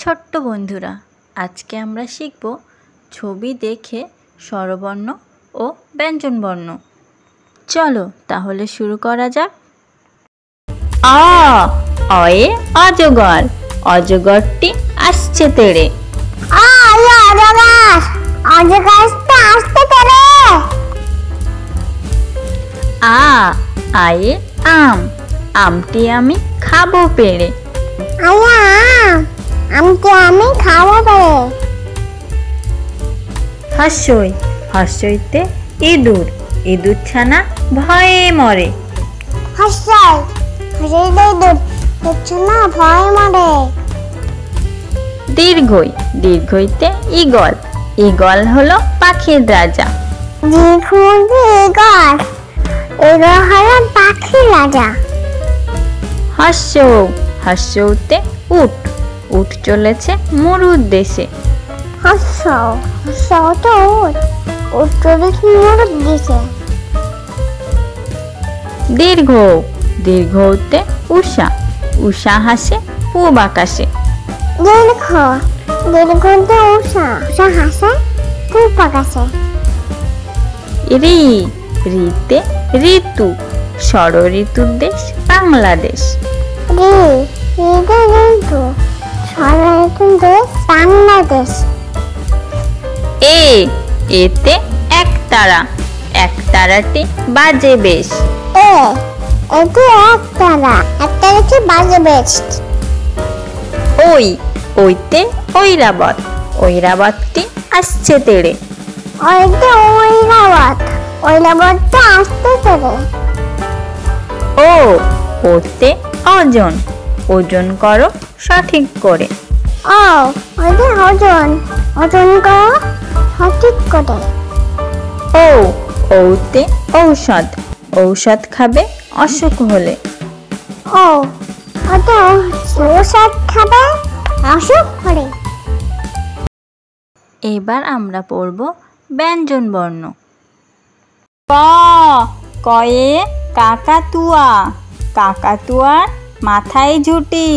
ছোট্ট বন্ধুরা, আজকে আমরা শিখব ছবি দেখে স্বরবর্ণ ও ব্যঞ্জনবর্ণ। চলো তাহলে শুরু করা যাক। আ অয়ে অজগর, অজগরটি আসছে তেড়ে। আ আয়ে আম, আমটি আমি খাবো পেড়ে। হস্যই, হস্যইতে ইঁদুর, ইঁদুর ছানা ভয়ে মরে। দীর্ঘই, দীর্ঘইতে ঈগল, ঈগল হলো পাখির রাজা। হস্য, হস্যতে উট, উট চলেছে মরুর দেশে। দীর্ঘ, দীর্ঘতে উষা, উষা হাসে পূব আকাশে। ঋ, ঋতে ঋতু, ষড় ঋতুর দেশ বাংলাদেশ। এ, এতে একতারা, একতারাটি বাজে বেশ। ওই, ওইতে ঐরাবত, ঐরাবতটি আসছে তেড়ে। ও, ওতে ওজন, ওজন করো সঠিক করে। ও, ওতে ঔষধ, ঔষধ খাবে অসুখ হলে। এবার আমরা পড়ব ব্যঞ্জনবর্ণ। ক, কয়ে কাকাতুয়া, কাকাতুয়ার মাথায় ঝুঁটি।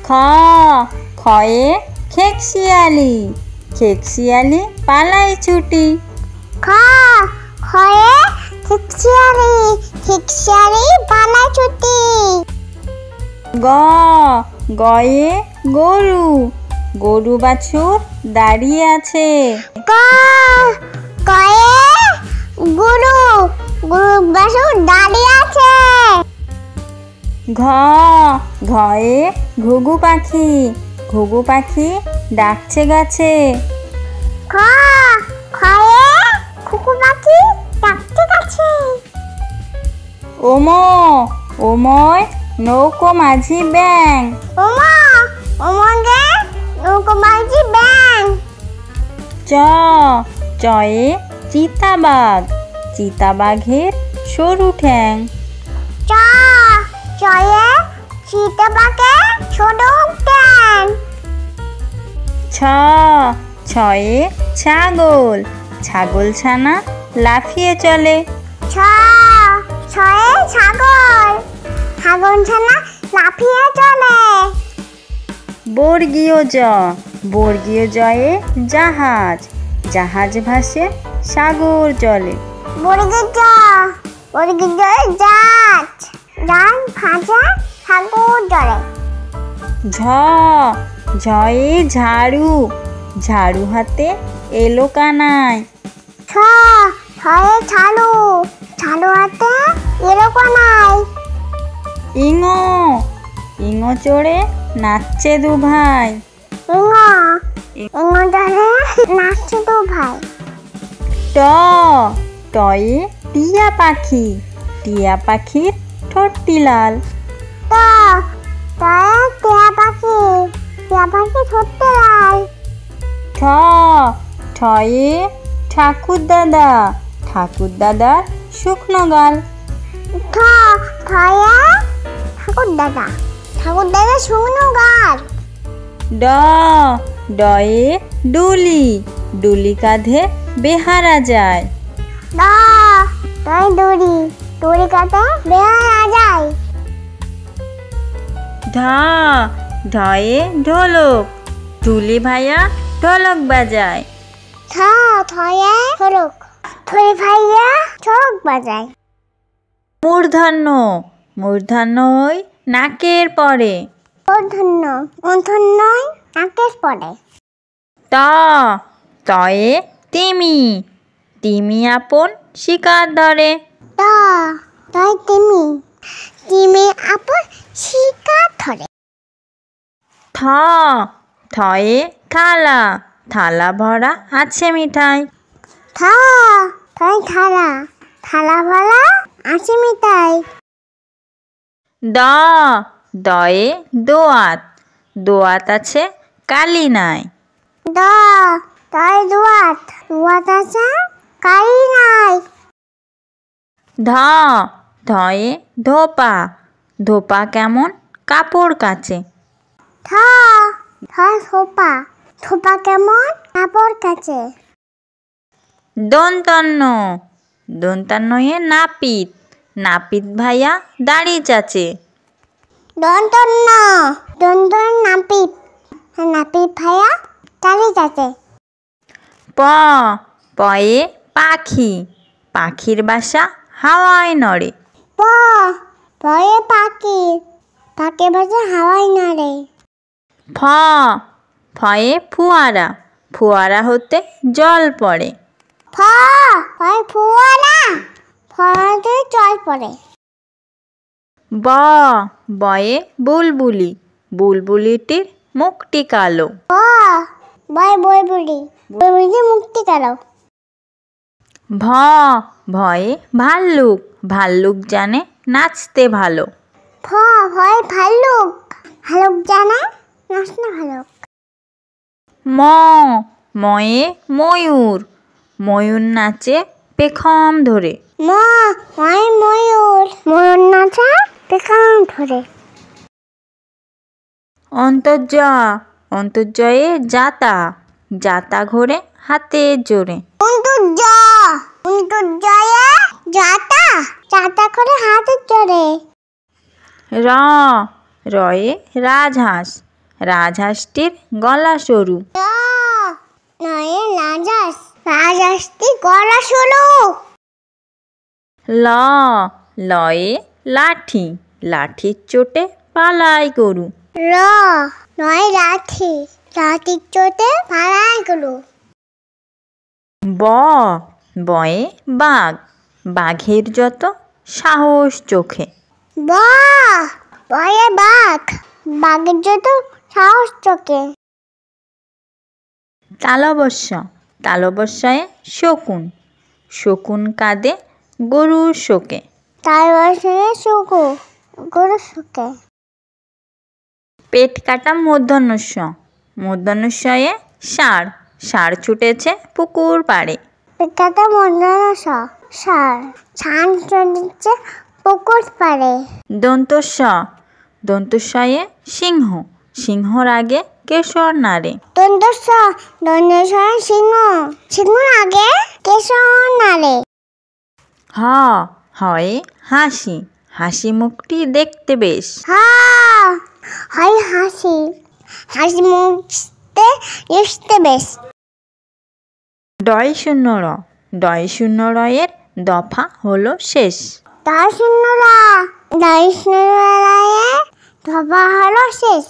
খ, খয়ে খেকশিয়ালি, খেকশিয়ালি পালায় ছুটি। গ, গয়ে গরু, গরু বাছুর দাঁড়িয়ে আছে। ঘ, ঘয়ে ঘুঘু পাখি, ঘুঘু পাখি ডাকছে গাছে। ওম, ওময় নৌকো মাঝি ব্যাং। চ, চয়ে চিতাবাঘ, চিতাবাঘের সরু ঠ্যাং। ছ, ছয়ে ছাগল, ছাগল ছানা লাফিয়ে চলে। বর্গীয় জ, বর্গীয় জয়ে জাহাজ, জাহাজ ভাসে সাগর জলে। ঝ, ঝয়ে ঝাড়ু, ঝাড়ু হাতে এলো কানাই। ইঙ, ইঙ চড়ে নাচছে দু ভাই। ট, টয়ে টিয়া পাখি, টিয়া পাখির ঠোঁটটি লাল। ঠ, ঠয়ে ঠাকুর দাদা, ঠাকুর দাদার শুকনো গাল। ড, ডয়ে ডুলি, ডুলি কাঁধে বেহারা যায়। তুলি কাটে বেহারা যায়। ধা ধয়ে ঢোলক, তুলি ভাইয়া ঢোলক বাজায়। থয়ে ঢোলক, তুলি ভাইয়া ঢোলক বাজায়। মূর্ধন্য, মূর্ধন্য ওই নাকের পরে। মূর্ধন্য, মূর্ধন্যই নাকের পরে। তয়ে তিমি, তিমি আপন শিকার ধরে। তয় তিমি, তিমি আপন শিকার ধরে। থয়ে থালা, থালা ভরা আছে মিঠাই। থয় থালা, থালা ভরা আছে মিঠাই। দয়ে দোয়াত, দোয়াত আছে কালি নাই। তয় দুয়াত, দুয়াত আছে কালি নাই। ধয়ে ধোপা, ধোপা কেমন কাপড় কাচে। থয় থোপা, থোপা কেমন কাপড় কাচে। দন্তন্য, দন্তান্নয়ে নাপিত, নাপিত ভাইয়া দাড়ি চাচে। দন্তন্য, দন্তন্য নাপিত, নাপিত ভাইয়া দাড়ি চাচে। পয়ে পাখি, পাখির বাসা হাওয়ায় নড়ে। পয়ে পাখি, পাখির বাসা হাওয়ায় নড়ে। ফয়ে ফুয়ারা, ফুয়ারা হতে জল পড়ে। ফয় ফুয়ারা, ফয়াতে জল পড়ে। বয়ে বুলবুলি, বুলবুলিটির মুখটি কালো। বয় বুলবুলি, বুলবুলি মুক্তি কালো। ভয়ে ভাল্লুক, ভাল্লুক জানে নাচতে ভালো। ভয় ভাল্লুক, ভালুক জানে নাচতে ভালো। ময়ে ময়ূর, ময়ূর নাচে পেখম ধরে। ময়ূর, ময়ূর নাচে পেখম ধরে। অন্তর্জয়ে যাতা, যাতা ঘোরে হাতে জোরে। অন্তর্জয়ে যাতা, যাতা করে হাতে জোরে। রয়ে রাজহাঁস, রাজহাঁসটির গলা সরু। নয়ে রাজহাঁস, রাজহাঁসটির গলা সরু। লয়ে লাঠি, লাঠির চোটে পালাই গরু। নয় লাঠি, লাঠির চোটে পালাই গরু। বয়ে বাঘ, বাঘের যত সাহস চোখে। বয়ে বাঘ, বাঘের যত সাহস চোখে। তালবস্যায় শকুন, শকুন কাঁদে গরুর শোকে। তালবস্যায় শকুন, গরুর শোকে। পেট কাটা মূর্ধন্যয়ে ষাঁড়, ষাঁড় ছুটেছে পুকুর পাড়ে। পেট কাটা ষাঁড়, ষাঁড় ছুটেছে পুকুর পাড়ে। দন্তস্বয়ে সিংহ, সিংহর আগে কেশর নাড়ে। দন্তস্বয়ে সিংহ, সিংহর আগে কেশর নাড়ে। হয়ে হাসি, হাসি মুখটি দেখতে বেশ। হয় হাসি, হাসি মুখতে দেখতে বেশ। ডয় শূন্য রয়ের দফা হলো শেষ। ডয় শূন্য রয়ের দফা হলো শেষ।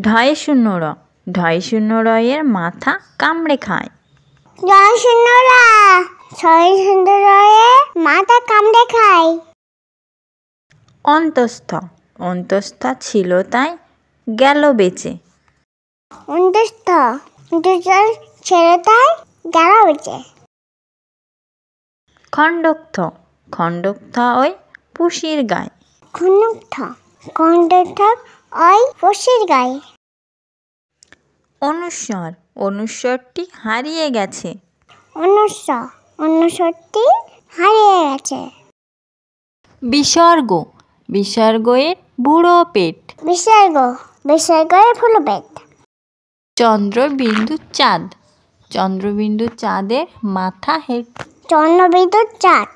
ঢয় শূন্য রয়ের মাথা কামড়ে খায়। ডয় শূন্য রয়ের মাথা কামড়ে খায়। অন্তস্থ ছিল তাই গেল বেঁচে। অন্তস্থ ছিল তাই গেল বেঁচে। খণ্ডক্থ ওই পুষির গায়ে। খণ্ডক্থ ওই পুষির গায়ে। অনুস্বরটি হারিয়ে গেছে। অনুস্বরটি হারিয়ে গেছে। বিসর্গের বুড়ো পেট। বিসর্গের বুড়ো পেট। চন্দ্রবিন্দু চাঁদের মাথা হেঁটে। চন্দ্রবিন্দু চাঁদ